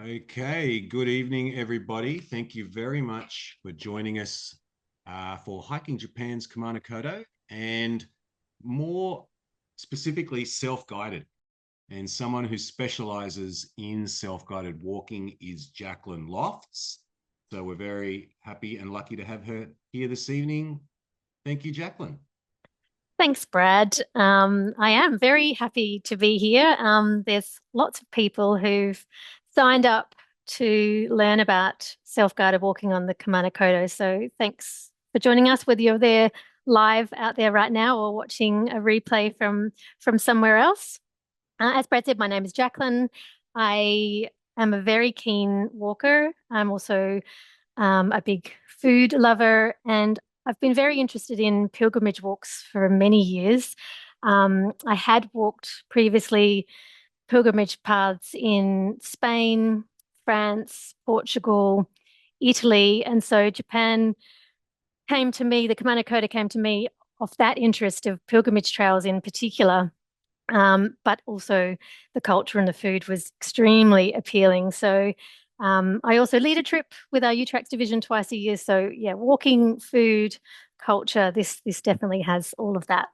Okay, good evening, everybody. Thank you very much for joining us for Hiking Japan's Kumano Kodo and more specifically self-guided. And someone who specializes in self-guided walking is Jacqueline Lofts. So we're very happy and lucky to have her here this evening. Thank you, Jacqueline. Thanks, Brad. I am very happy to be here. There's lots of people who've signed up to learn about self-guided walking on the Kumano Kodo. So thanks for joining us, whether you're there live out there right now or watching a replay from somewhere else. As Brad said, my name is Jacqueline. I am a very keen walker. I'm also a big food lover, and I've been very interested in pilgrimage walks for many years. I had walked previously pilgrimage paths in Spain, France, Portugal, Italy, and so Japan came to me, the Kumano Kodo came to me off that interest of pilgrimage trails in particular. But also the culture and the food was extremely appealing. So I also lead a trip with our UTRAX division twice a year. So yeah, walking, food, culture, this definitely has all of that.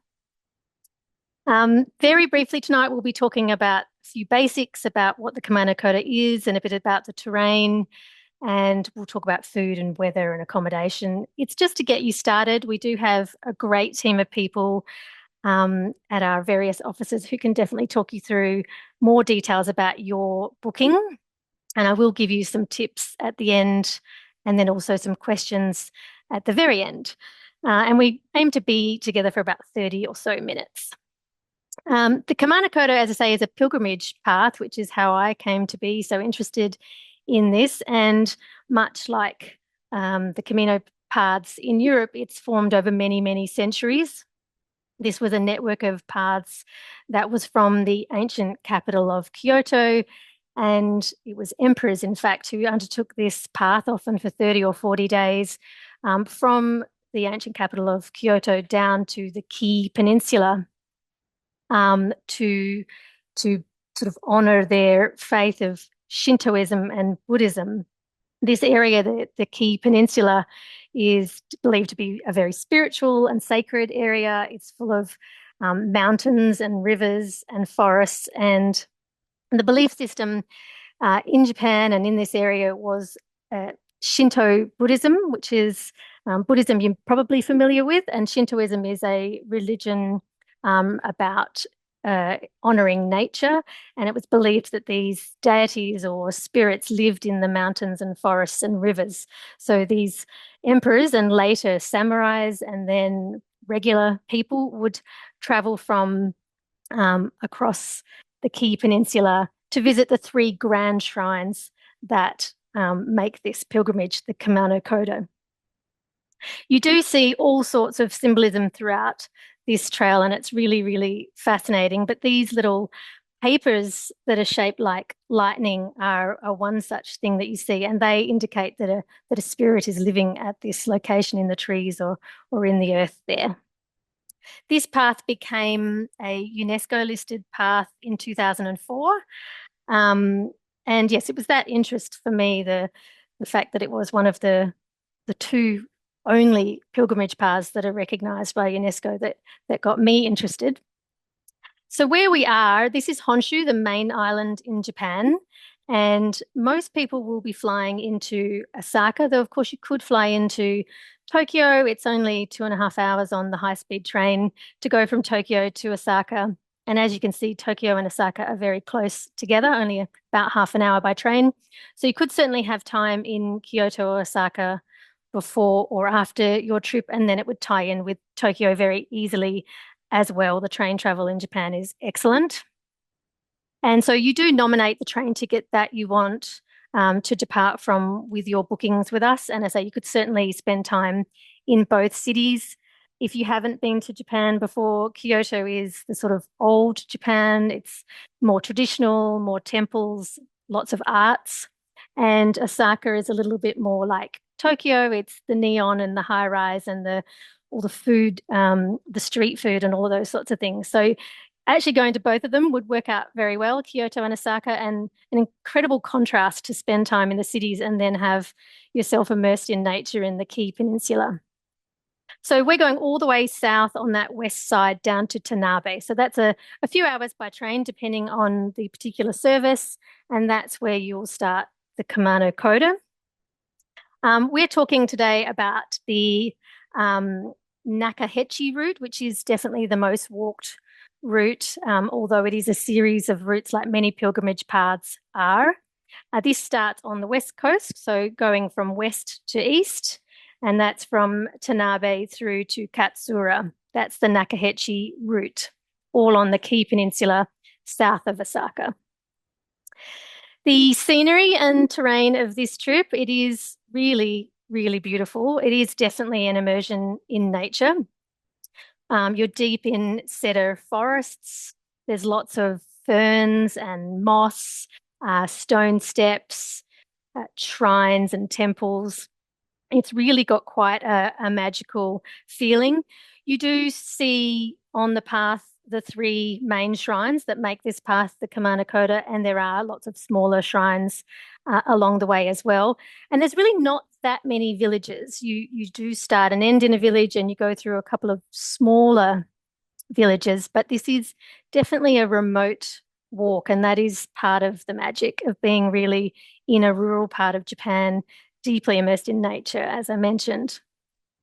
Very briefly tonight, we'll be talking about a few basics about what the Kumano Kodo is and a bit about the terrain. And we'll talk about food and weather and accommodation. It's just to get you started. We do have a great team of people at our various offices who can definitely talk you through more details about your booking. And I will give you some tips at the end and then also some questions at the very end. And we aim to be together for about 30 or so minutes. The Kumano Kodo, as I say, is a pilgrimage path, which is how I came to be so interested in this. And much like the Camino paths in Europe, it's formed over many, many centuries. This was a network of paths that was from the ancient capital of Kyoto, and it was emperors, in fact, who undertook this path, often for 30 or 40 days, from the ancient capital of Kyoto down to the Kii Peninsula, to sort of honor their faith of Shintoism and Buddhism. This area, the Kii Peninsula, is believed to be a very spiritual and sacred area. It's full of mountains and rivers and forests. And the belief system in Japan and in this area was Shinto Buddhism, which is Buddhism you're probably familiar with. And Shintoism is a religion about honoring nature. And it was believed that these deities or spirits lived in the mountains and forests and rivers. So these emperors and later samurais and then regular people would travel from across the Kii Peninsula to visit the three grand shrines that make this pilgrimage, the Kumano Kodo. You do see all sorts of symbolism throughout this trail, and it's really, really fascinating. But these little papers that are shaped like lightning are one such thing that you see, and they indicate that a spirit is living at this location in the trees or in the earth there. This path became a UNESCO listed path in 2004. And yes, it was that interest for me, the fact that it was one of the two only pilgrimage paths that are recognized by UNESCO that got me interested. So where we are, this is Honshu, the main island in Japan, and most people will be flying into Osaka, though of course you could fly into Tokyo. It's only 2.5 hours on the high-speed train to go from Tokyo to Osaka. And as you can see, Tokyo and Osaka are very close together, only about half an hour by train. So you could certainly have time in Kyoto or Osaka before or after your trip, and then it would tie in with Tokyo very easily as well. The train travel in Japan is excellent. And so you do nominate the train ticket that you want to depart from with your bookings with us. And as I say, you could certainly spend time in both cities. If you haven't been to Japan before, Kyoto is the sort of old Japan. It's more traditional, more temples, lots of arts. And Osaka is a little bit more like Tokyo. It's the neon and the high rise and all the food, the street food and all of those sorts of things. So Actually, going to both of them would work out very well, Kyoto and Osaka, and an incredible contrast to spend time in the cities and then have yourself immersed in nature in the Key Peninsula. So we're going all the way south on that west side down to Tanabe. So that's a few hours by train, depending on the particular service, and that's where you'll start the Kumano Kodo. We're talking today about the Nakahechi route, which is definitely the most walked route, although it is a series of routes like many pilgrimage paths are. This starts on the west coast, so going from west to east, and that's from Tanabe through to Katsura. That's the Nakahechi route, all on the Key Peninsula south of Osaka. The scenery and terrain of this trip, it is really, really beautiful. It is definitely an immersion in nature. You're deep in cedar forests. There's lots of ferns and moss, stone steps, shrines and temples. It's really got quite a magical feeling. You do see on the path the three main shrines that make this path the Kumano Kodo, and there are lots of smaller shrines along the way as well. And there's really not that many villages. You do start and end in a village, and you go through a couple of smaller villages, but this is definitely a remote walk, and that is part of the magic of being really in a rural part of Japan, deeply immersed in nature, as I mentioned.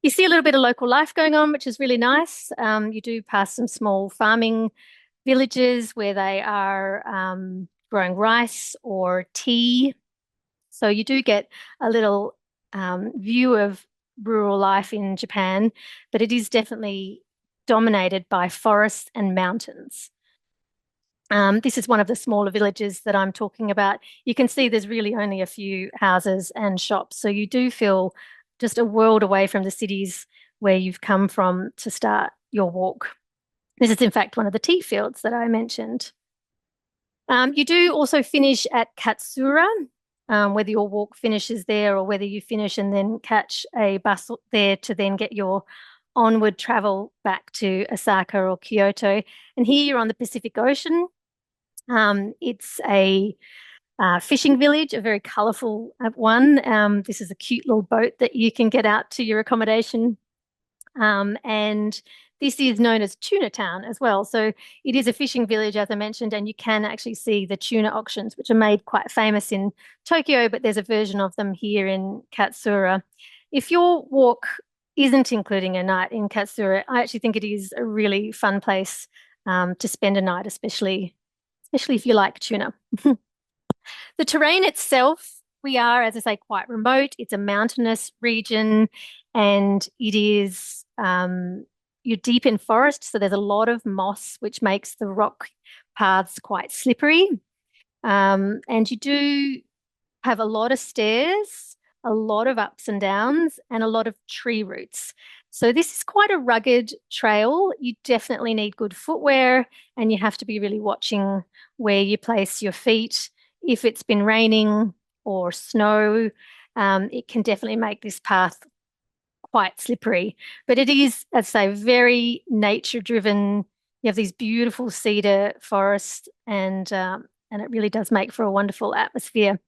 You see a little bit of local life going on, which is really nice. You do pass some small farming villages where they are growing rice or tea. So you do get a little view of rural life in Japan, but it is definitely dominated by forests and mountains. This is one of the smaller villages that I'm talking about. You can see there's really only a few houses and shops. So you do feel just a world away from the cities where you've come from to start your walk. This is, in fact, one of the tea fields that I mentioned. You do also finish at Katsura, whether your walk finishes there or whether you finish and then catch a bus there to then get your onward travel back to Osaka or Kyoto. And here you're on the Pacific Ocean. It's a fishing village, a very colourful one. This is a cute little boat that you can get out to your accommodation. And this is known as Tuna Town as well. So it is a fishing village, as I mentioned, and you can actually see the tuna auctions, which are made quite famous in Tokyo, but there's a version of them here in Katsura. If your walk isn't including a night in Katsura, I actually think it is a really fun place to spend a night, especially if you like tuna. The terrain itself, we are, as I say, quite remote. It's a mountainous region, and it is you're deep in forest, so there's a lot of moss, which makes the rock paths quite slippery. And you do have a lot of stairs, a lot of ups and downs, and a lot of tree roots. So this is quite a rugged trail. You definitely need good footwear, and you have to be really watching where you place your feet. If it's been raining or snow, it can definitely make this path quite slippery. But it is, as I say, very nature driven. You have these beautiful cedar forests, and it really does make for a wonderful atmosphere.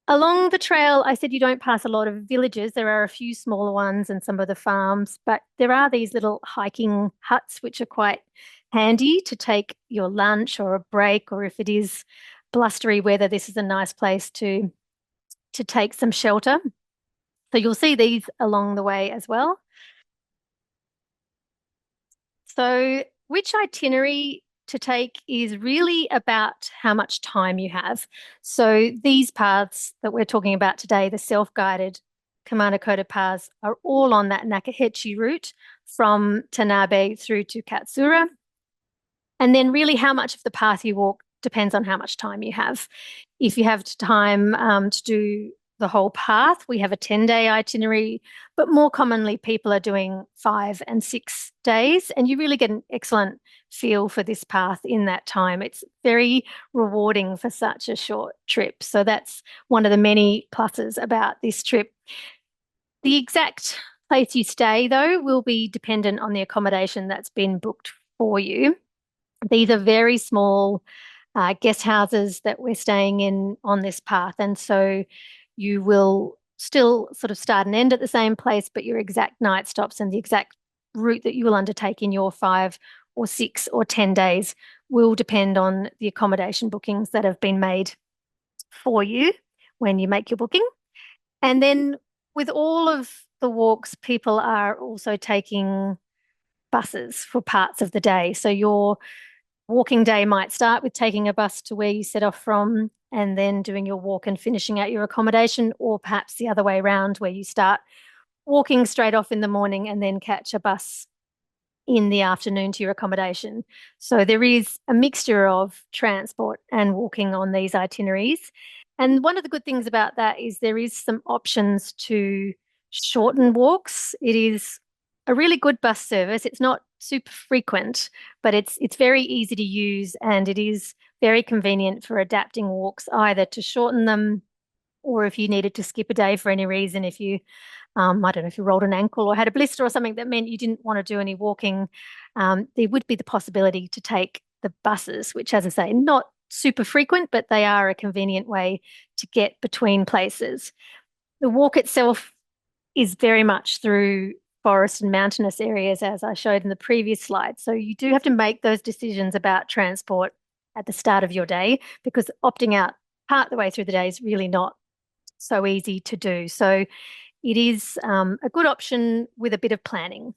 Along the trail, I said you don't pass a lot of villages. There are a few smaller ones and some of the farms, but there are these little hiking huts which are quite handy to take your lunch or a break, or if it is blustery weather, this is a nice place to take some shelter. So you'll see these along the way as well. So which itinerary to take is really about how much time you have. So these paths that we're talking about today, the self-guided Kumano Kodo paths, are all on that Nakahechi route from Tanabe through to Katsura. And then really how much of the path you walk depends on how much time you have. If you have time to do the whole path, we have a 10-day itinerary, but more commonly people are doing 5 and 6 days, and you really get an excellent feel for this path in that time. It's very rewarding for such a short trip. So that's one of the many pluses about this trip. The exact place you stay, though, will be dependent on the accommodation that's been booked for you. These are very small guest houses that we're staying in on this path. And so you will still sort of start and end at the same place, but your exact night stops and the exact route that you will undertake in your 5 or 6 or 10 days will depend on the accommodation bookings that have been made for you when you make your booking. And then with all of the walks, people are also taking buses for parts of the day. So your walking day might start with taking a bus to where you set off from and then doing your walk and finishing at your accommodation, or perhaps the other way around, where you start walking straight off in the morning and then catch a bus in the afternoon to your accommodation. So there is a mixture of transport and walking on these itineraries. And one of the good things about that is there is some options to shorten walks. It is a really good bus service. It's not super frequent, but it's very easy to use, and it is very convenient for adapting walks, either to shorten them or if you needed to skip a day for any reason, if you I don't know, if you rolled an ankle or had a blister or something that meant you didn't want to do any walking, there would be the possibility to take the buses, which, as I say, not super frequent, but they are a convenient way to get between places. The walk itself is very much through forest and mountainous areas, as I showed in the previous slide. So you do have to make those decisions about transport at the start of your day, because opting out part the way through the day is really not so easy to do. So it is a good option with a bit of planning.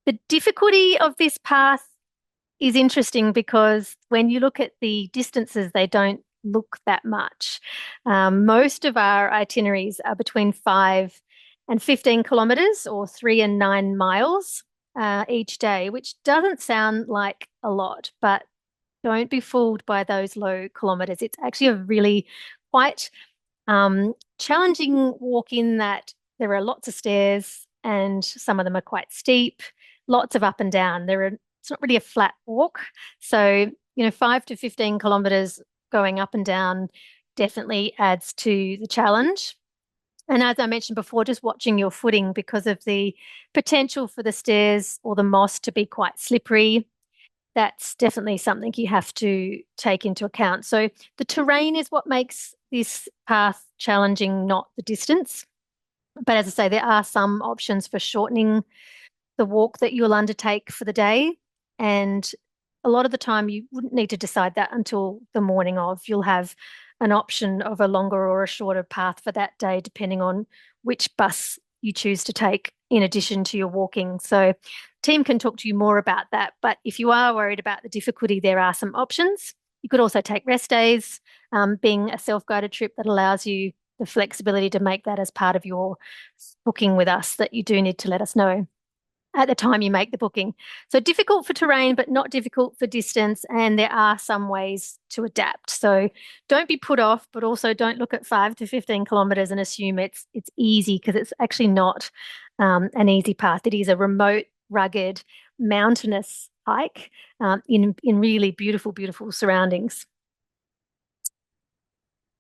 The difficulty of this path is interesting because when you look at the distances, they don't look that much. Most of our itineraries are between 5 and 15 kilometers, or 3 and 9 miles each day, which doesn't sound like a lot, but don't be fooled by those low kilometers. It's actually a really quite challenging walk in that there are lots of stairs and some of them are quite steep, lots of up and down. It's not really a flat walk. So, 5 to 15 kilometers going up and down definitely adds to the challenge. And as I mentioned before, just watching your footing because of the potential for the stairs or the moss to be quite slippery. That's definitely something you have to take into account. So the terrain is what makes this path challenging, not the distance. But as I say, there are some options for shortening the walk that you'll undertake for the day. And a lot of the time, you wouldn't need to decide that until the morning of. You'll have an option of a longer or a shorter path for that day, depending on which bus you choose to take in addition to your walking. So team can talk to you more about that. But if you are worried about the difficulty, there are some options. You could also take rest days, being a self-guided trip that allows you the flexibility to make that as part of your booking with us, that you do need to let us know at the time you make the booking. So difficult for terrain, but not difficult for distance. And there are some ways to adapt. So don't be put off, but also don't look at 5 to 15 kilometers and assume it's easy, because it's actually not an easy path. It is a remote, rugged, mountainous hike in really beautiful, beautiful surroundings.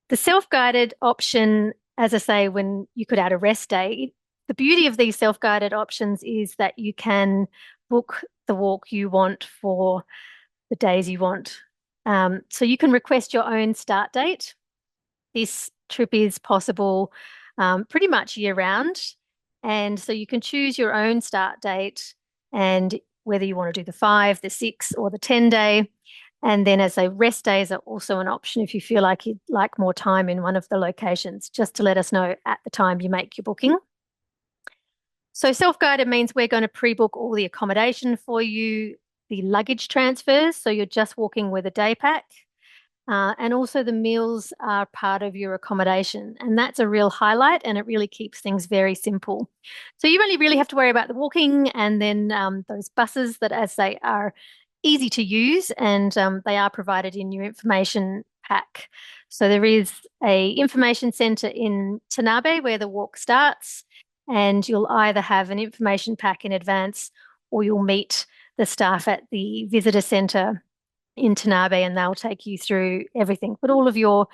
The self-guided option, as I say, when you could add a rest day, the beauty of these self-guided options is that you can book the walk you want for the days you want. So you can request your own start date. This trip is possible pretty much year round. And so you can choose your own start date, and whether you want to do the 5, the 6, or the 10-day. And then, as I say, rest days are also an option if you feel like you'd like more time in one of the locations, just to let us know at the time you make your booking. So self-guided means we're going to pre-book all the accommodation for you, the luggage transfers, so you're just walking with a day pack, and also the meals are part of your accommodation. And that's a real highlight, and it really keeps things very simple. So you only really have to worry about the walking, and then those buses that, as they are easy to use, and they are provided in your information pack. So there is a information centre in Tanabe where the walk starts, and you'll either have an information pack in advance, or you'll meet the staff at the visitor centre in Tanabe and they'll take you through everything. But all of your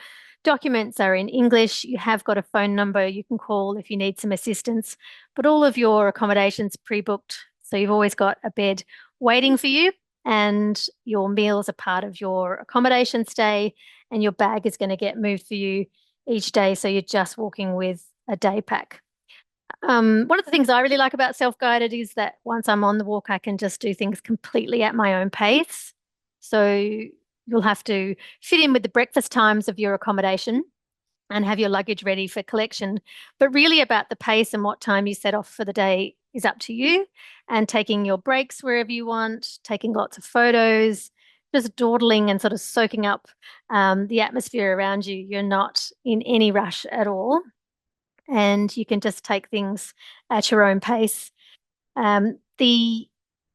documents are in English. You have got a phone number you can call if you need some assistance, but all of your accommodations pre-booked. So you've always got a bed waiting for you. and your meals are part of your accommodation stay, and your bag is going to get moved for you each day. So you're just walking with a day pack. One of the things I really like about self-guided is that once I'm on the walk, I can just do things completely at my own pace. So you'll have to fit in with the breakfast times of your accommodation and have your luggage ready for collection. But really, about the pace and what time you set off for the day is up to you, and taking your breaks wherever you want, taking lots of photos, just dawdling and sort of soaking up the atmosphere around you. You're not in any rush at all, and you can just take things at your own pace. The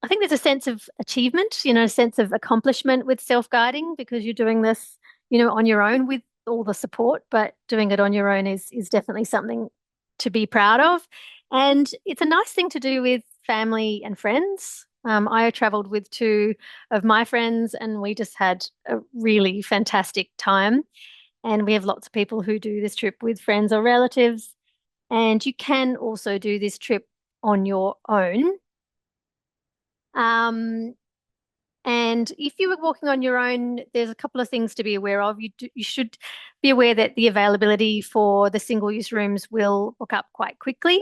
I think there's a sense of achievement, a sense of accomplishment with self-guiding, because you're doing this, on your own with all the support, but doing it on your own is definitely something to be proud of. And it's a nice thing to do with family and friends. I traveled with two of my friends, and we just had a really fantastic time. And we have lots of people who do this trip with friends or relatives. And you can also do this trip on your own. Um, and if you were walking on your own, there's a couple of things to be aware of. You should be aware that the availability for the single-use rooms will book up quite quickly.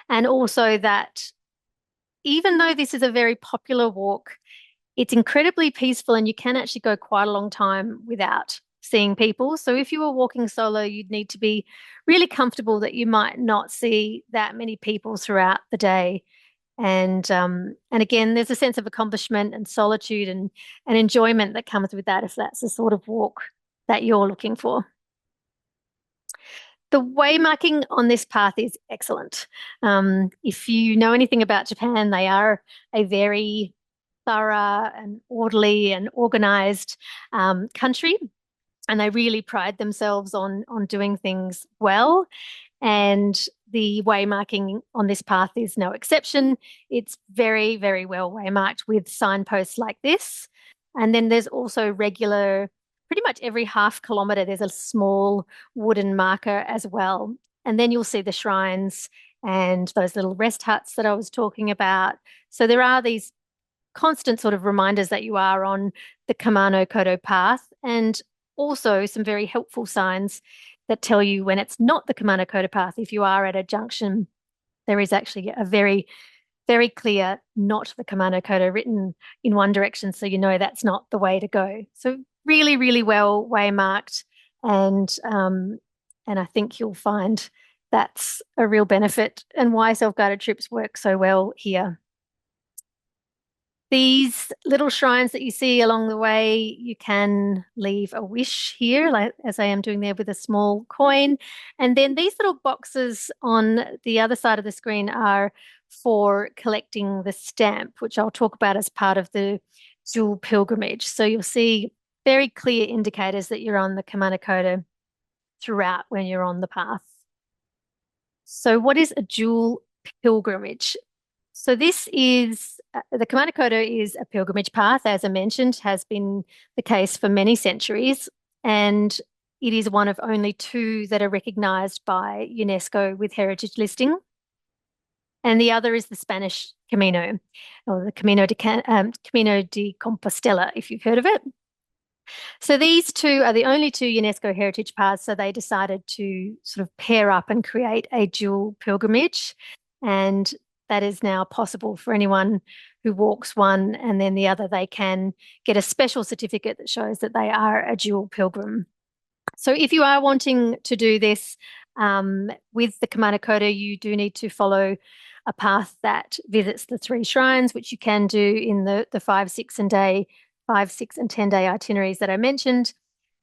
And also that even though this is a very popular walk, it's incredibly peaceful, and you can actually go quite a long time without seeing people. So if you were walking solo, you'd need to be really comfortable that you might not see that many people throughout the day. And again, there's a sense of accomplishment and solitude and enjoyment that comes with that, if that's the sort of walk that you're looking for. The waymarking on this path is excellent. If you know anything about Japan, they are a very thorough and orderly and organized country, and they really pride themselves on doing things well. And the waymarking on this path is no exception. It's very, very well waymarked with signposts like this. And then there's also regular, pretty much every half kilometer, there's a small wooden marker as well. And then you'll see the shrines and those little rest huts that I was talking about. So there are these constant sort of reminders that you are on the Kumano Kodo path, and also some very helpful signs that tell you when it's not the Kumano Kodo path. If you are at a junction, there is actually a very, very clear not the Kumano Kodo written in one direction, so you know that's not the way to go. So really, really well waymarked, and I think you'll find that's a real benefit and why self-guided trips work so well here. These little shrines that you see along the way, you can leave a wish here, like as I am doing there with a small coin. And then these little boxes on the other side of the screen are for collecting the stamp, which I'll talk about as part of the dual pilgrimage. So you'll see very clear indicators that you're on the Kumano Kodo throughout when you're on the path. So what is a dual pilgrimage? So this is the Kumano Kodo is a pilgrimage path, as I mentioned, has been the case for many centuries, and it is one of only two that are recognized by UNESCO with heritage listing. And the other is the Spanish Camino, or the Camino de Compostela, if you've heard of it. So these two are the only two UNESCO heritage paths, so they decided to sort of pair up and create a dual pilgrimage. And that is now possible for anyone who walks one and then the other. They can get a special certificate that shows that they are a dual pilgrim. So if you are wanting to do this with the Kumano Kodo, you do need to follow a path that visits the three shrines, which you can do in the 5, 6, and 10-day itineraries that I mentioned.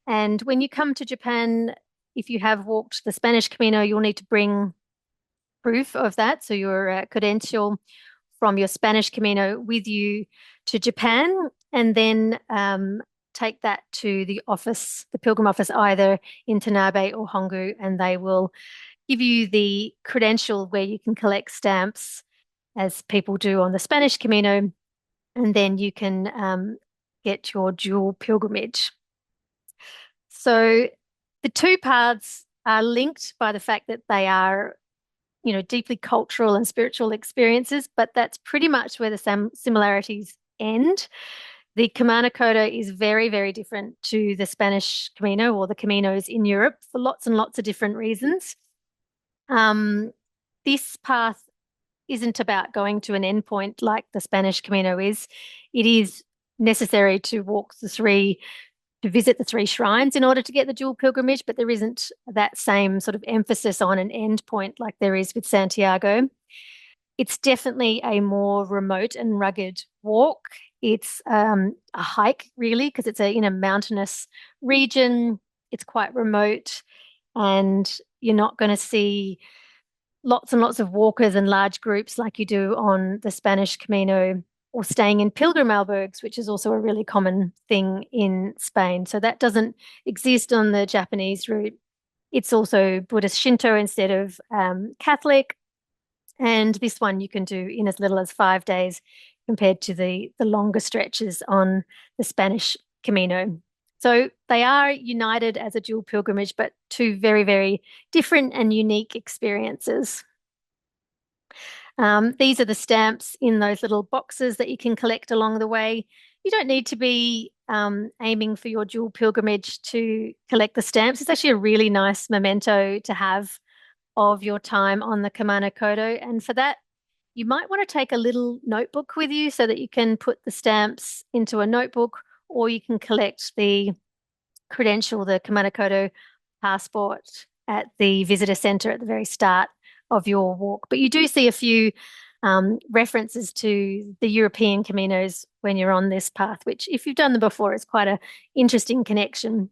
And when you come to Japan, if you have walked the Spanish Camino, you'll need to bring proof of that. So your credential from your Spanish Camino with you to Japan, and then take that to the office, the pilgrim office, either in Tanabe or Hongu, and they will give you the credential where you can collect stamps as people do on the Spanish Camino, and then you can get your dual pilgrimage. So the two paths are linked by the fact that they are, deeply cultural and spiritual experiences, but that's pretty much where the similarities end. The Kumano Kodo is very, very different to the Spanish Camino or the Caminos in Europe for lots and lots of different reasons. This path isn't about going to an endpoint like the Spanish Camino is. It is necessary to visit the three shrines in order to get the dual pilgrimage, but there isn't that same sort of emphasis on an endpoint like there is with Santiago. It's definitely a more remote and rugged walk. It's a hike, really, because it's in a mountainous region. It's quite remote, and you're not going to see lots and lots of walkers and large groups like you do on the Spanish Camino or staying in pilgrim albergues, which is also a really common thing in Spain. So that doesn't exist on the Japanese route. It's also Buddhist Shinto instead of Catholic. And this one you can do in as little as 5 days compared to the longer stretches on the Spanish Camino. So they are united as a dual pilgrimage, but two very, very different and unique experiences. These are the stamps in those little boxes that you can collect along the way. You don't need to be aiming for your dual pilgrimage to collect the stamps. It's actually a really nice memento to have of your time on the Kumano Kodo. And for that, you might want to take a little notebook with you so that you can put the stamps into a notebook, or you can collect the credential, the Kumano Kodo passport at the visitor centre at the very start of your walk. But you do see a few references to the European Caminos when you're on this path, which if you've done them before, is quite an interesting connection.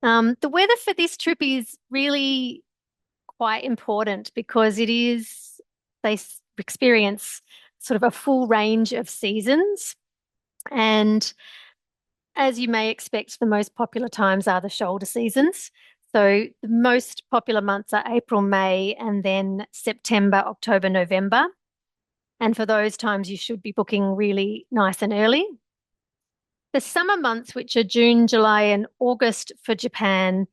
The weather for this trip is really quite important because they experience sort of a full range of seasons. And as you may expect, the most popular times are the shoulder seasons. So the most popular months are April, May, and then September, October, November. And for those times, you should be booking really nice and early. The summer months, which are June, July, and August for Japan,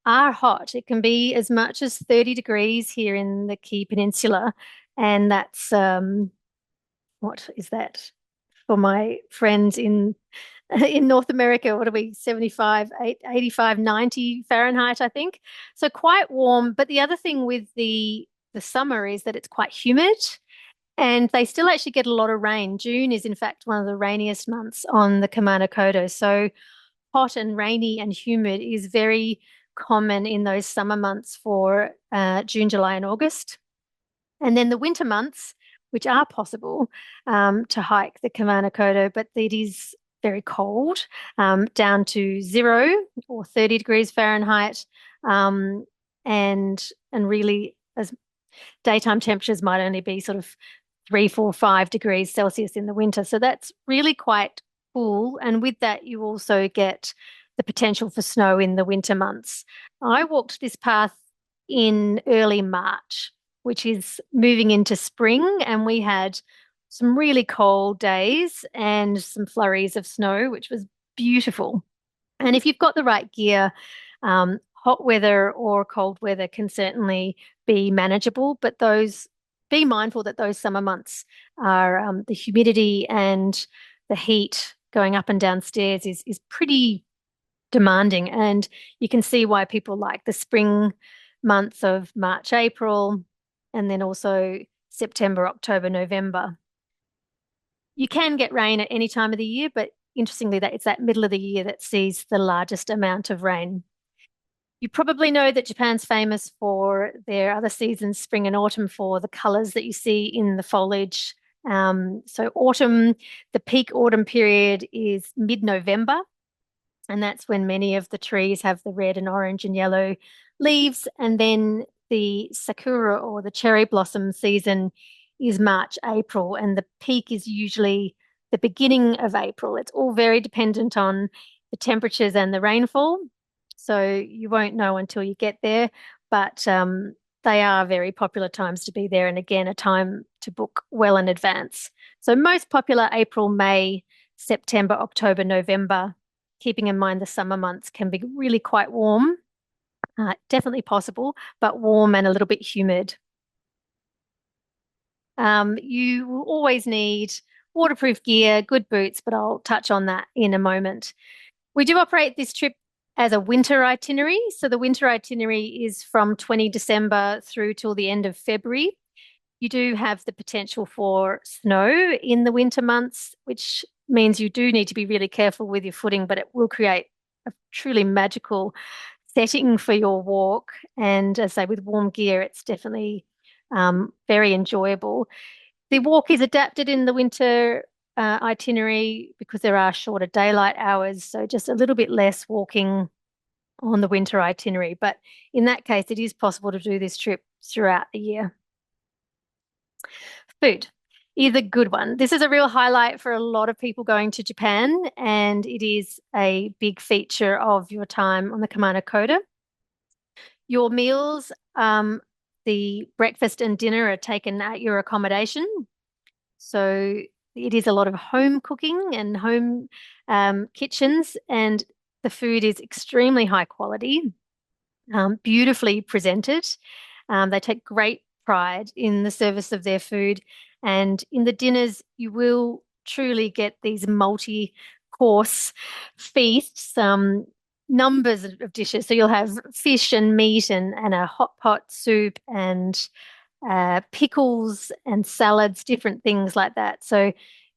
are hot. It can be as much as 30 degrees here in the Key Peninsula. And that's, what is that? For my friends in North America, what are we, 75, 85, 90 Fahrenheit, I think. So quite warm. But the other thing with the summer is that it's quite humid and they still actually get a lot of rain. June is, in fact, one of the rainiest months on the Kumano Kodo. So hot and rainy and humid is very common in those summer months for June, July, and August. And then the winter months, which are possible to hike the Kumano Kodo, but it is very cold, down to 0 or 30 degrees Fahrenheit, and really as daytime temperatures might only be sort of 3, 4, 5 degrees Celsius in the winter. So that's really quite cool. And with that, you also get the potential for snow in the winter months. I walked this path in early March, which is moving into spring, and we had some really cold days and some flurries of snow, which was beautiful. And if you've got the right gear, hot weather or cold weather can certainly be manageable, but be mindful that those summer months are the humidity and the heat going up and down stairs is pretty demanding. And you can see why people like the spring months of March, April, and then also September, October, November. You can get rain at any time of the year, but interestingly, that it's that middle of the year that sees the largest amount of rain. You probably know that Japan's famous for their other seasons, spring and autumn, for the colors that you see in the foliage. So autumn, the peak autumn period is mid-November, and that's when many of the trees have the red and orange and yellow leaves. And then the sakura or the cherry blossom season is March, April, and the peak is usually the beginning of April. It's all very dependent on the temperatures and the rainfall. So you won't know until you get there, but they are very popular times to be there. And again, a time to book well in advance. So most popular April, May, September, October, November, keeping in mind the summer months can be really quite warm, definitely possible, but warm and a little bit humid. You will always need waterproof gear, good boots, but I'll touch on that in a moment. We do operate this trip as a winter itinerary. So the winter itinerary is from 20 December through till the end of February. You do have the potential for snow in the winter months, which means you do need to be really careful with your footing, but it will create a truly magical setting for your walk. And as I say, with warm gear, it's definitely very enjoyable. The walk is adapted in the winter itinerary because there are shorter daylight hours, so just a little bit less walking on the winter itinerary. But in that case, it is possible to do this trip throughout the year. Food is a good one. This is a real highlight for a lot of people going to Japan, and it is a big feature of your time on the Kumano Kodo. Your meals, the breakfast and dinner are taken at your accommodation. So it is a lot of home cooking and home kitchens, and the food is extremely high quality, beautifully presented. They take great pride in the service of their food. And in the dinners, you will truly get these multi-course feasts, numbers of dishes. So you'll have fish and meat and a hot pot soup and pickles and salads, different things like that. So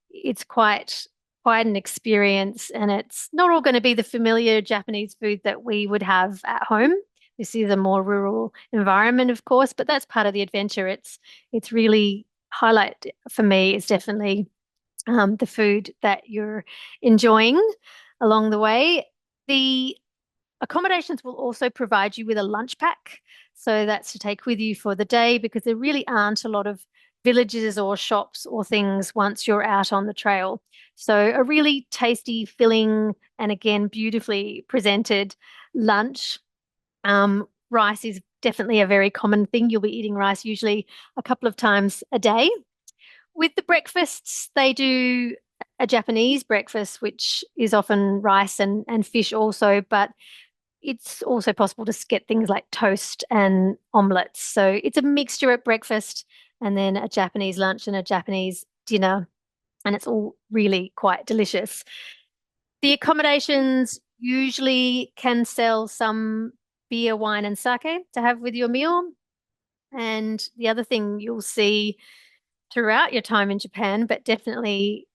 it's quite an experience, and it's not all going to be the familiar Japanese food that we would have at home. This is a more rural environment, of course, but that's part of the adventure. It's really highlight for me is definitely the food that you're enjoying along the way. The accommodations will also provide you with a lunch pack. So that's to take with you for the day because there really aren't a lot of villages or shops or things once you're out on the trail. So a really tasty, filling, and again, beautifully presented lunch. Rice is definitely a very common thing. You'll be eating rice usually a couple of times a day. With the breakfasts, they do a Japanese breakfast, which is often rice and fish also, but it's also possible to get things like toast and omelets. So it's a mixture at breakfast and then a Japanese lunch and a Japanese dinner. And it's all really quite delicious. The accommodations usually can sell some beer, wine, and sake to have with your meal. And the other thing you'll see throughout your time in Japan, but definitely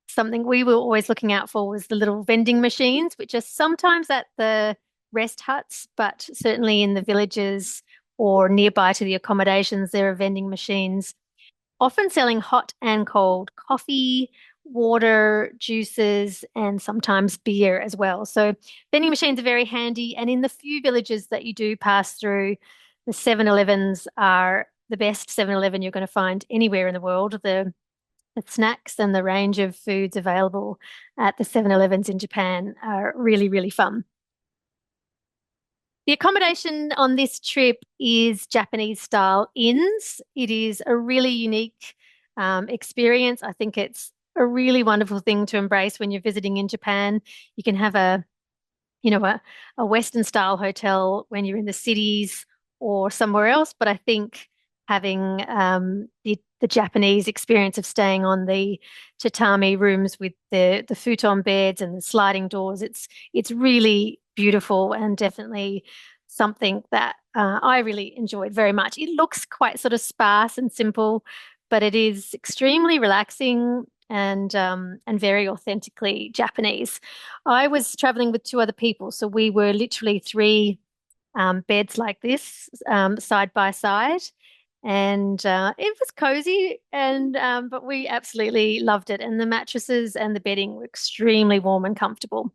something we were always looking out for was the little vending machines, which are sometimes at the rest huts, but certainly in the villages or nearby to the accommodations, there are vending machines, often selling hot and cold coffee, water, juices, and sometimes beer as well. So vending machines are very handy. And in the few villages that you do pass through, the 7-Elevens are the best 7-Eleven you're going to find anywhere in the world. The snacks and the range of foods available at the 7-Elevens in Japan are really, really fun. The accommodation on this trip is Japanese style inns. It is a really unique experience. I think it's a really wonderful thing to embrace when you're visiting in Japan. You can have a Western style hotel when you're in the cities or somewhere else, but I think having the Japanese experience of staying on the tatami rooms with the futon beds and the sliding doors, it's really beautiful and definitely something that I really enjoyed very much. It looks quite sort of sparse and simple, but it is extremely relaxing and very authentically Japanese. I was traveling with two other people, so we were literally three beds like this side by side, and it was cozy, and but we absolutely loved it. And the mattresses and the bedding were extremely warm and comfortable.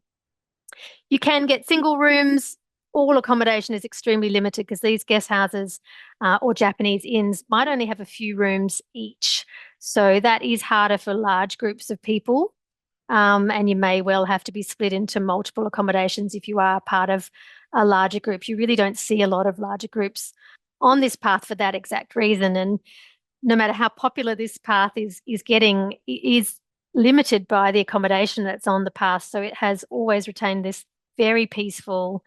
You can get single rooms. All accommodation is extremely limited because these guest houses or Japanese inns might only have a few rooms each. So that is harder for large groups of people. And you may well have to be split into multiple accommodations if you are part of a larger group. You really don't see a lot of larger groups on this path for that exact reason. And no matter how popular this path is getting, it is limited by the accommodation that's on the path. So it has always retained this very peaceful,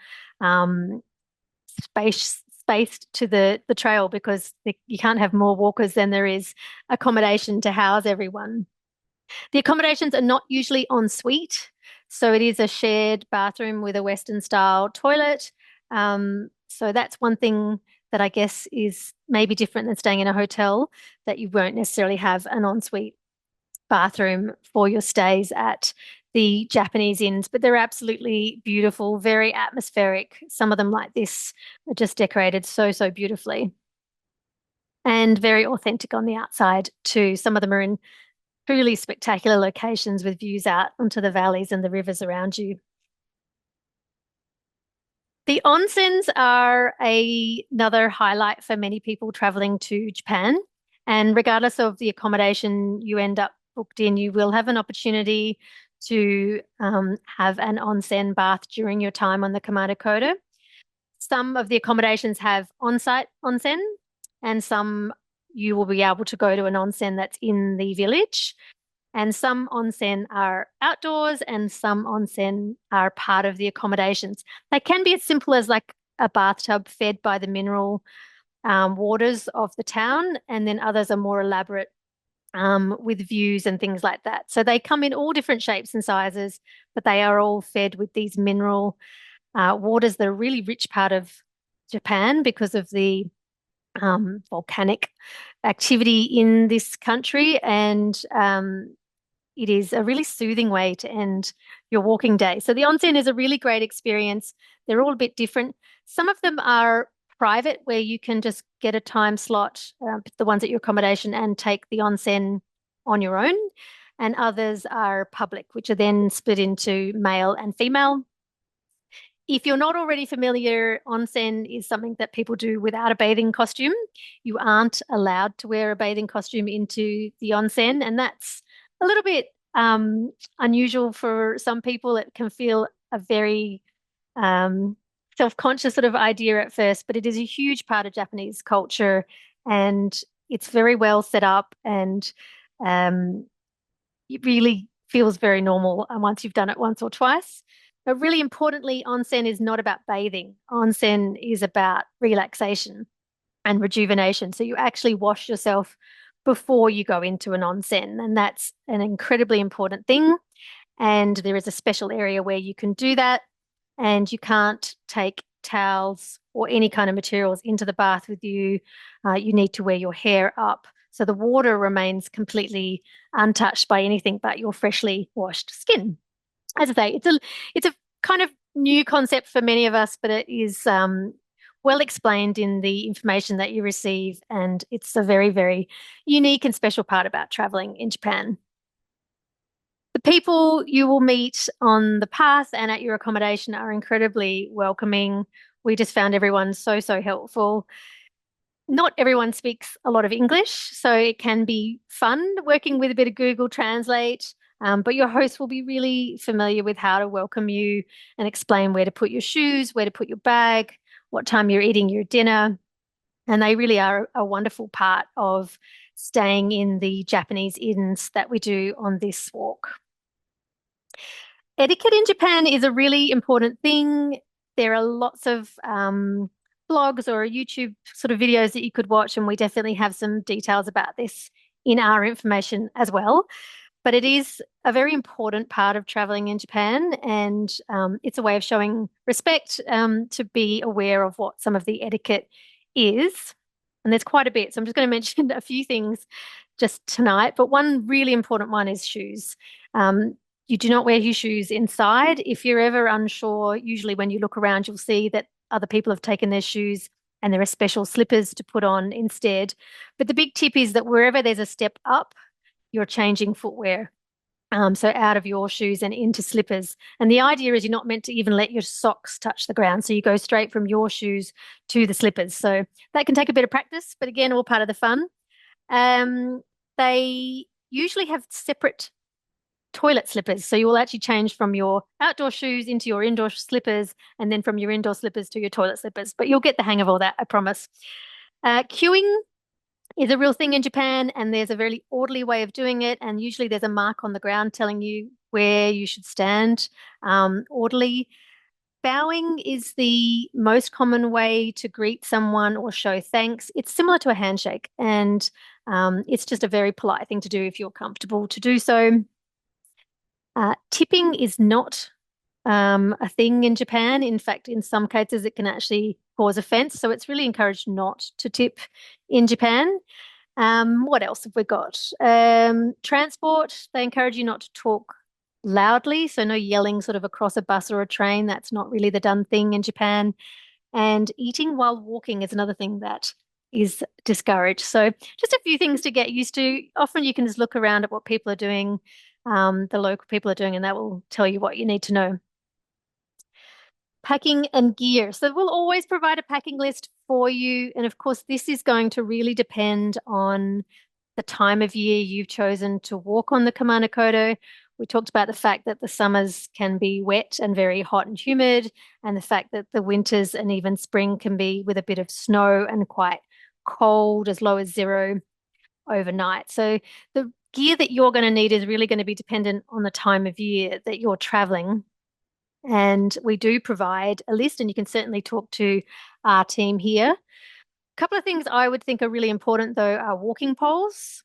spaced to the trail because you can't have more walkers than there is accommodation to house everyone. The accommodations are not usually en suite, so it is a shared bathroom with a Western style toilet. So that's one thing that I guess is maybe different than staying in a hotel, that you won't necessarily have an ensuite bathroom for your stays at the Japanese inns, but they're absolutely beautiful, very atmospheric. Some of them, like this, are just decorated so, so beautifully and very authentic on the outside too. Some of them are in truly spectacular locations with views out onto the valleys and the rivers around you. The onsens are another highlight for many people traveling to Japan. And regardless of the accommodation you end up booked in, you will have an opportunity to have an onsen bath during your time on the Kumano Kodo. Some of the accommodations have on-site onsen, and some you will be able to go to an onsen that's in the village. And some onsen are outdoors and some onsen are part of the accommodations. They can be as simple as like a bathtub fed by the mineral waters of the town, and then others are more elaborate with views and things like that. So they come in all different shapes and sizes, but they are all fed with these mineral waters that are really rich part of Japan because of the volcanic activity in this country. And it is a really soothing way to end your walking day. So the onsen is a really great experience. They're all a bit different. Some of them are private, where you can just get a time slot, the ones at your accommodation, and take the onsen on your own. And others are public, which are then split into male and female. If you're not already familiar, onsen is something that people do without a bathing costume. You aren't allowed to wear a bathing costume into the onsen, and that's a little bit unusual for some people. It can feel a very um, self-conscious sort of idea at first, but it is a huge part of Japanese culture, and it's very well set up, and um, it really feels very normal once you've done it once or twice. But really importantly, onsen is not about bathing. Onsen is about relaxation and rejuvenation. So you actually wash yourself before you go into an onsen, and that's an incredibly important thing. And there is a special area where you can do that, and you can't take towels or any kind of materials into the bath with you. You need to wear your hair up. So the water remains completely untouched by anything but your freshly washed skin. As I say, it's a kind of new concept for many of us, but it is well explained in the information that you receive, and it's a very, very unique and special part about traveling in Japan. The people you will meet on the path and at your accommodation are incredibly welcoming. We just found everyone so, so helpful. Not everyone speaks a lot of English, so it can be fun working with a bit of Google Translate. But your host will be really familiar with how to welcome you and explain where to put your shoes, where to put your bag, what time you're eating your dinner. And they really are a wonderful part of staying in the Japanese inns that we do on this walk. Etiquette in Japan is a really important thing. There are lots of blogs or YouTube sort of videos that you could watch, and we definitely have some details about this in our information as well. But it is a very important part of traveling in Japan, and it's a way of showing respect, to be aware of what some of the etiquette is. And there's quite a bit. So I'm just going to mention a few things just tonight. But one really important one is shoes. You do not wear your shoes inside. If you're ever unsure, usually when you look around, you'll see that other people have taken their shoes and there are special slippers to put on instead. But the big tip is that wherever there's a step up, you're changing footwear. So out of your shoes and into slippers. And the idea is you're not meant to even let your socks touch the ground. So you go straight from your shoes to the slippers. So that can take a bit of practice, but again, all part of the fun. They usually have separate toilet slippers. So you will actually change from your outdoor shoes into your indoor slippers, and then from your indoor slippers to your toilet slippers. But you'll get the hang of all that, I promise. Queuing is a real thing in Japan, and there's a very orderly way of doing it. And usually there's a mark on the ground telling you where you should stand orderly. bowing is the most common way to greet someone or show thanks. It's similar to a handshake, and it's just a very polite thing to do if you're comfortable to do so. Tipping is not a thing in Japan. In fact, in some cases, it can actually cause offense. So it's really encouraged not to tip in Japan. What else have we got? Transport, they encourage you not to talk loudly. So no yelling sort of across a bus or a train. That's not really the done thing in Japan. And eating while walking is another thing that is discouraged. So just a few things to get used to. Often you can just look around at what people are doing, the local people are doing, and that will tell you what you need to know. Packing and gear. So we'll always provide a packing list for you. And of course, this is going to really depend on the time of year you've chosen to walk on the Kumano Kodo. We talked about the fact that the summers can be wet and very hot and humid, and the fact that the winters and even spring can be with a bit of snow and quite cold, as low as 0 overnight. So the gear that you're going to need is really going to be dependent on the time of year that you're traveling. And we do provide a list, and you can certainly talk to our team here. A couple of things I would think are really important, though, are walking poles.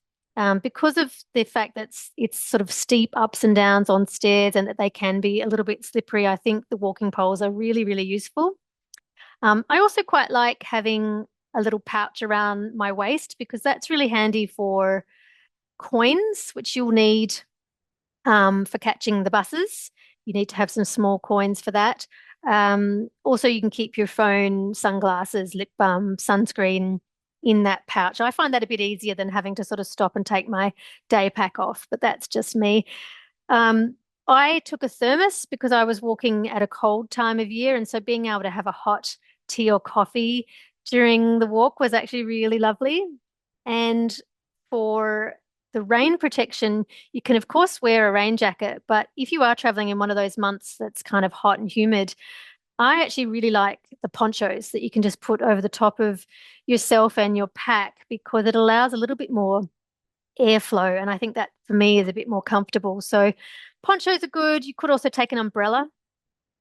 Because of the fact that it's sort of steep ups and downs on stairs and that they can be a little bit slippery, I think the walking poles are really, really useful. I also quite like having a little pouch around my waist because that's really handy for coins, which you'll need for catching the buses. You need to have some small coins for that. Also, you can keep your phone, sunglasses, lip balm, sunscreen in that pouch. I find that a bit easier than having to sort of stop and take my day pack off, but that's just me. I took a thermos because I was walking at a cold time of year, and so being able to have a hot tea or coffee during the walk was actually really lovely. And for the rain protection, you can, of course, wear a rain jacket, but if you are traveling in one of those months that's kind of hot and humid, I actually really like the ponchos that you can just put over the top of yourself and your pack because it allows a little bit more airflow. And I think that for me is a bit more comfortable. So ponchos are good. You could also take an umbrella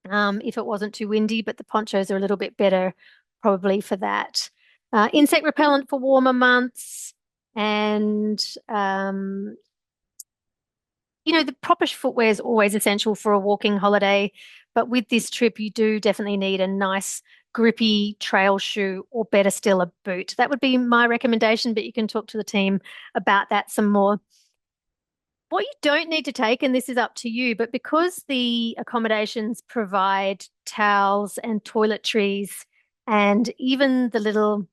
if it wasn't too windy, but the ponchos are a little bit better probably for that. Insect repellent for warmer months. And the proper footwear is always essential for a walking holiday. But with this trip, you do definitely need a nice grippy trail shoe, or better still, a boot. That would be my recommendation, but you can talk to the team about that some more. What you don't need to take, and this is up to you, but because the accommodations provide towels and toiletries and even the little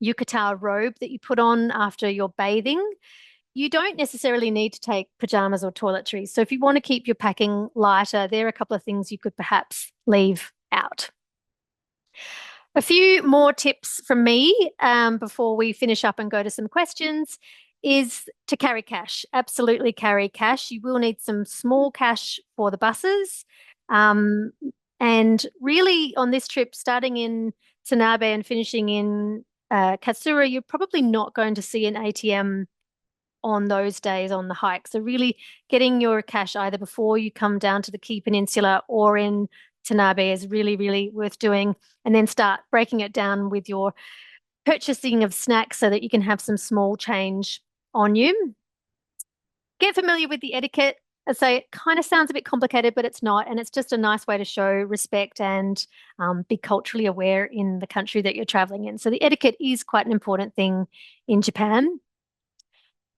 yukata robe that you put on after you're bathing, you don't necessarily need to take pajamas or toiletries. So if you want to keep your packing lighter, there are a couple of things you could perhaps leave out. A few more tips from me before we finish up and go to some questions is to carry cash. Absolutely carry cash. You will need some small cash for the buses. And really on this trip, starting in Tanabe and finishing in Katsura, you're probably not going to see an ATM on those days on the hike. So really getting your cash either before you come down to the Key Peninsula or in Tanabe is really, really worth doing. And then start breaking it down with your purchasing of snacks so that you can have some small change on you. Get familiar with the etiquette. I say it kind of sounds a bit complicated, but it's not. And it's just a nice way to show respect and be culturally aware in the country that you're traveling in. So the etiquette is quite an important thing in Japan.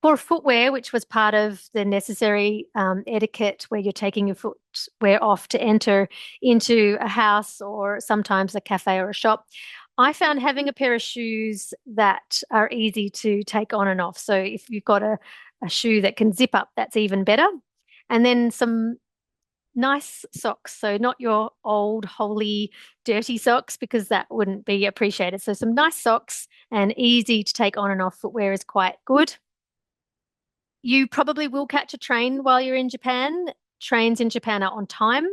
For footwear, which was part of the necessary etiquette where you're taking your footwear off to enter into a house or sometimes a cafe or a shop, I found having a pair of shoes that are easy to take on and off. So if you've got a shoe that can zip up, that's even better. And then some nice socks. So not your old, holey, dirty socks, because that wouldn't be appreciated. So some nice socks and easy to take on and off footwear is quite good. You probably will catch a train while you're in Japan. Trains in Japan are on time.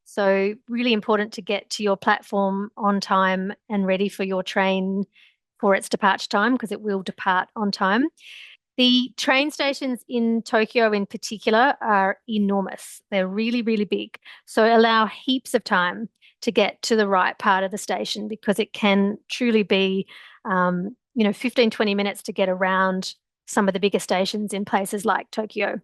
So really important to get to your platform on time and ready for your train for its departure time, because it will depart on time. The train stations in Tokyo in particular are enormous. They're really, really big. So allow heaps of time to get to the right part of the station, because it can truly be, 15, 20 minutes to get around some of the bigger stations in places like Tokyo.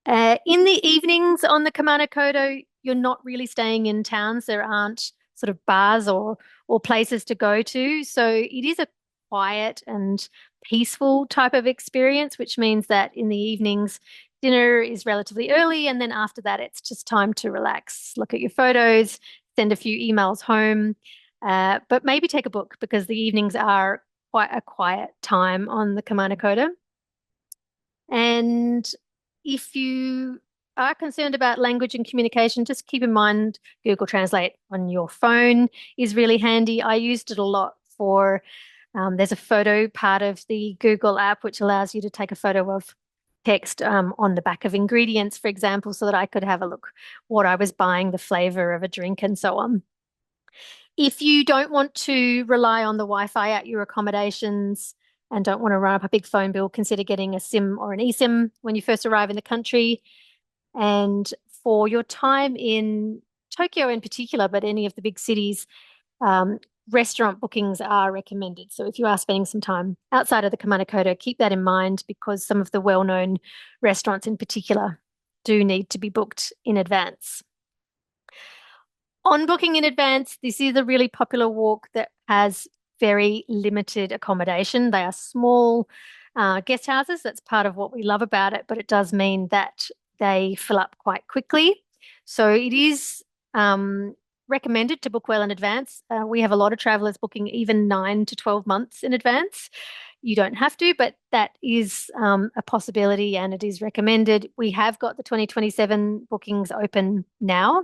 In the evenings on the Kumano Kodo, you're not really staying in towns. There aren't sort of bars or places to go to. So it is a quiet and peaceful type of experience, which means that in the evenings, dinner is relatively early, and then after that, it's just time to relax, look at your photos, send a few emails home, but maybe take a book, because the evenings are quite a quiet time on the Kumano Kodo. And if you are concerned about language and communication, just keep in mind Google Translate on your phone is really handy. I used it a lot for, there's a photo part of the Google app which allows you to take a photo of text on the back of ingredients, for example, so that I could have a look what I was buying, the flavor of a drink, and so on. If you don't want to rely on the Wi-Fi at your accommodations and don't want to run up a big phone bill, consider getting a SIM or an eSIM when you first arrive in the country. And for your time in Tokyo in particular, but any of the big cities, um, restaurant bookings are recommended. So if you are spending some time outside of the Kumano Kodo, keep that in mind, because some of the well-known restaurants in particular do need to be booked in advance. On booking in advance, this is a really popular walk that has very limited accommodation. They are small guest houses. That's part of what we love about it, but it does mean that they fill up quite quickly. So it is recommended to book well in advance. We have a lot of travelers booking even 9 to 12 months in advance. You don't have to, but that is a possibility, and it is recommended. We have got the 2027 bookings open now.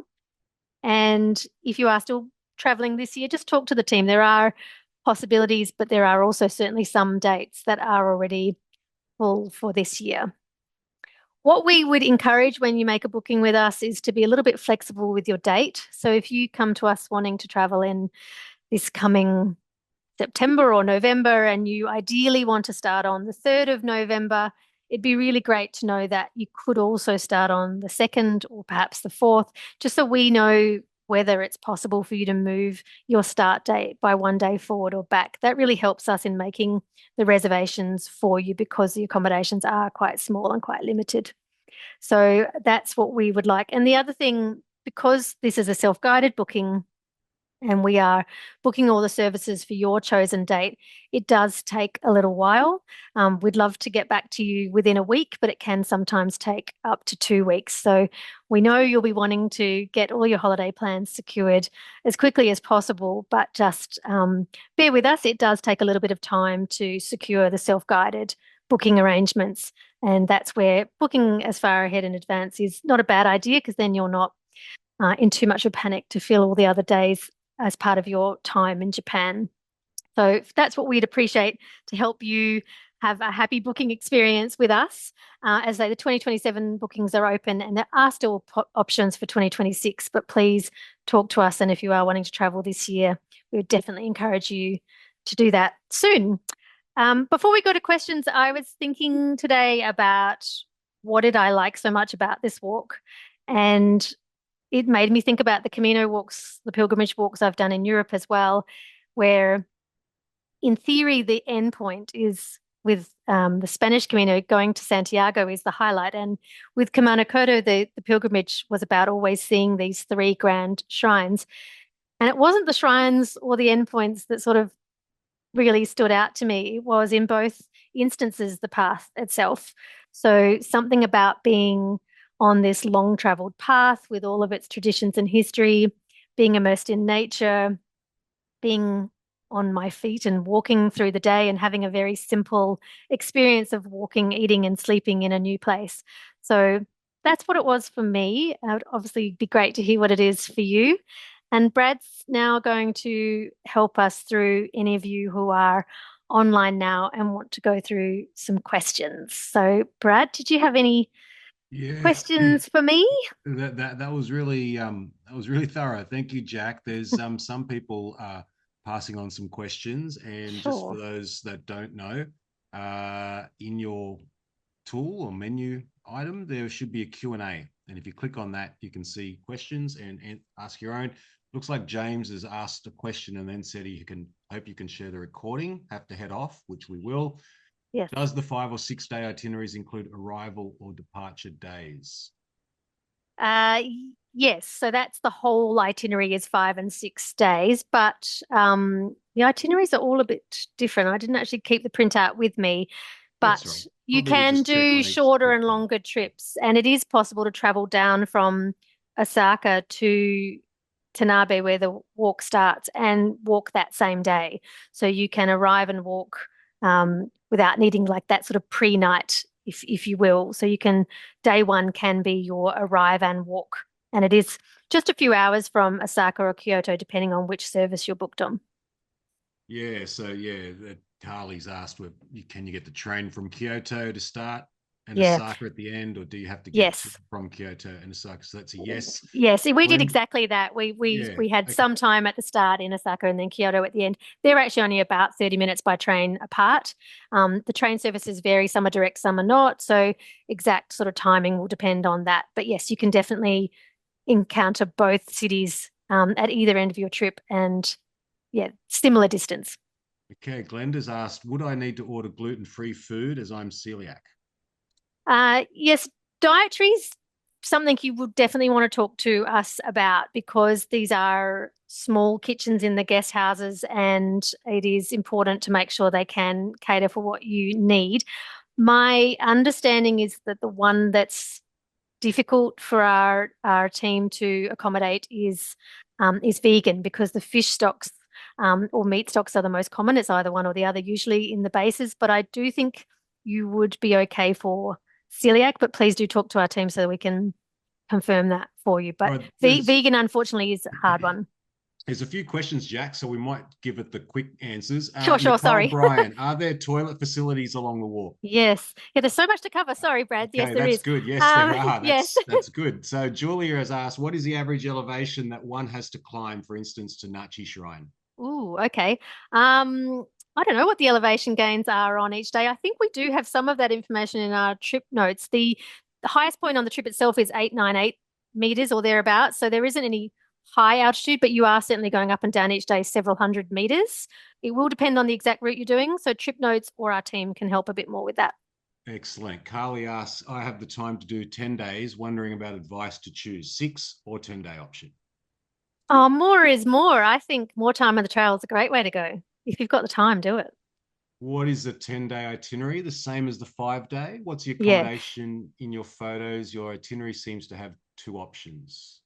And if you are still traveling this year, just talk to the team. There are possibilities, but there are also certainly some dates that are already full for this year. What we would encourage when you make a booking with us is to be a little bit flexible with your date. So if you come to us wanting to travel in this coming September or November, and you ideally want to start on the 3rd of November, it'd be really great to know that you could also start on the 2nd or perhaps the 4th, just so we know whether it's possible for you to move your start date by one day forward or back. That really helps us in making the reservations for you, because the accommodations are quite small and quite limited. So that's what we would like. And the other thing, because this is a self-guided booking, and we are booking all the services for your chosen date, it does take a little while. We'd love to get back to you within a week, but it can sometimes take up to 2 weeks. So we know you'll be wanting to get all your holiday plans secured as quickly as possible, but just bear with us. It does take a little bit of time to secure the self-guided booking arrangements. And that's where booking as far ahead in advance is not a bad idea, because then you're not in too much of a panic to fill all the other days as part of your time in Japan. So that's what we'd appreciate, to help you have a happy booking experience with us. As the 2027 bookings are open, and there are still options for 2026, but please talk to us. And if you are wanting to travel this year, we would definitely encourage you to do that soon. Before we go to questions, I was thinking today about what did I like so much about this walk? And it made me think about the Camino walks, the pilgrimage walks I've done in Europe as well, where in theory, the end point is with the Spanish Camino. Going to Santiago is the highlight. And with Kumano Kodo, the pilgrimage was about always seeing these three grand shrines. And it wasn't the shrines or the endpoints that sort of really stood out to me. It was in both instances the path itself. So something about being on this long traveled path with all of its traditions and history, being immersed in nature, being on my feet and walking through the day, and having a very simple experience of walking, eating, and sleeping in a new place. So that's what it was for me. It would obviously be great to hear what it is for you. And Brad's now going to help us through any of you who are online now and want to go through some questions. So, Brad, did you have any Yeah, questions for me? that was really thorough. Thank you, Jack. There's some people passing on some questions, and just for Sure. those that don't know, in your tool or menu item, there should be a Q&A. And if you click on that, you can see questions and ask your own. Looks like James has asked a question and then said he can hope you can share the recording. Have to head off, which we will. Yes. Does the 5 or 6 day itineraries include arrival or departure days? Uh, yes, so that's the whole itinerary is 5 and 6 days, but the itineraries are all a bit different. I didn't actually keep the printout with me, That's right. but you Probably we'll can just check do on each shorter trip. and longer trips, and it is possible to travel down from Osaka to Tanabe, where the walk starts, and walk that same day. So you can arrive and walk without needing like that sort of pre-night, if you will. So you can day one can be your arrive and walk, and it is just a few hours from Osaka or Kyoto, depending on which service you're booked on. Yeah, so yeah, Carly's asked, can you get the train from Kyoto to start and Yeah. Osaka at the end, or do you have to get to Yes. from Kyoto and Osaka? So that's a yes. Yes, we did When, exactly that. We we yeah, we had okay, some time at the start in Osaka and then Kyoto at the end. They're actually only about 30 minutes by train apart. The train services vary, some are direct, some are not. So exact sort of timing will depend on that. But yes, you can definitely encounter both cities at either end of your trip and yeah, similar distance. okay. Glenda's asked, would I need to order gluten-free food as I'm celiac? Yes, dietary is something you would definitely want to talk to us about because these are small kitchens in the guest houses, and it is important to make sure they can cater for what you need. My understanding is that the one that's difficult for our team to accommodate is vegan because the fish stocks or meat stocks are the most common. It's either one or the other, usually in the bases. But I do think you would be okay for celiac, but please do talk to our team so that we can confirm that for you. All But right, there's vegan, unfortunately, is a hard one. there's a few questions, Jack, so we might give it the quick answers. Sure, Nicole sorry. Bryan, are there toilet facilities along the walk? Yes. Yeah, there's so much to cover. Sorry, Brad. Yes, Okay, there that's is. good. Yes, there are. Yes. That's good. So Julia has asked, what is the average elevation that one has to climb, for instance, to Nachi Shrine? Ooh, okay. Um, I don't know what the elevation gains are on each day. I think we do have some of that information in our trip notes. The highest point on the trip itself is 898 meters or thereabouts. So there isn't any high altitude, but you are certainly going up and down each day several hundred meters. It will depend on the exact route you're doing. So trip notes or our team can help a bit more with that. Excellent. Carly asks, I have the time to do 10 days, wondering about advice to choose 6 or 10-day option. Oh, more is more. I think more time on the trail is a great way to go. If you've got the time, do it. What is the 10-day itinerary? The same as the 5-day? What's the Yeah. accommodation in your photos? Your itinerary seems to have 2 options.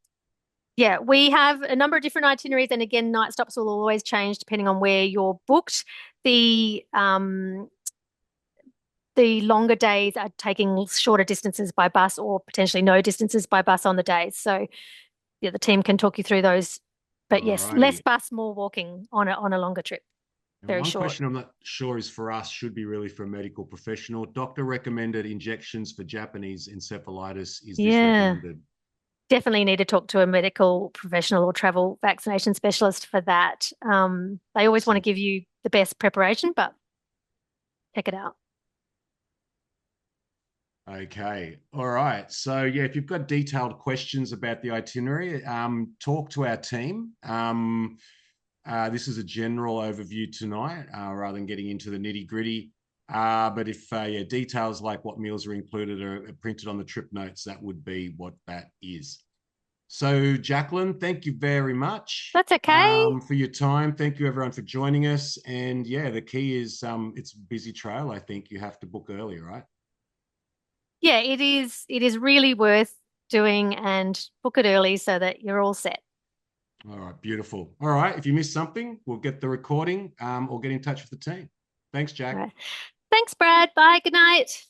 Yeah, we have a number of different itineraries, and again, night stops will always change depending on where you're booked. The longer days are taking shorter distances by bus or potentially no distances by bus on the days. So yeah, the team can talk you through those. But All yes, less righty. bus, more walking on a longer trip. And Very one short. question I'm not sure is for us, should be really for a medical professional. Doctor recommended injections for Japanese encephalitis. Is this Yeah, recommended? definitely need to talk to a medical professional or travel vaccination specialist for that. They always want to Excellent. give you the best preparation, but check it out. Okay. All right. So yeah, if you've got detailed questions about the itinerary, talk to our team. This is a general overview tonight, rather than getting into the nitty gritty. But if yeah, details like what meals are included are printed on the trip notes, that would be what that is. So, Jacqueline, thank you very much That's okay. for your time. Thank you, everyone, for joining us. And yeah, the key is it's a busy trail. I think you have to book early, right? Yeah, it is. It is really worth doing and book it early so that you're all set. All right, beautiful. All right, if you missed something, we'll get the recording or get in touch with the team. Thanks, All Jack. right. Thanks, Brad. Bye. Good night.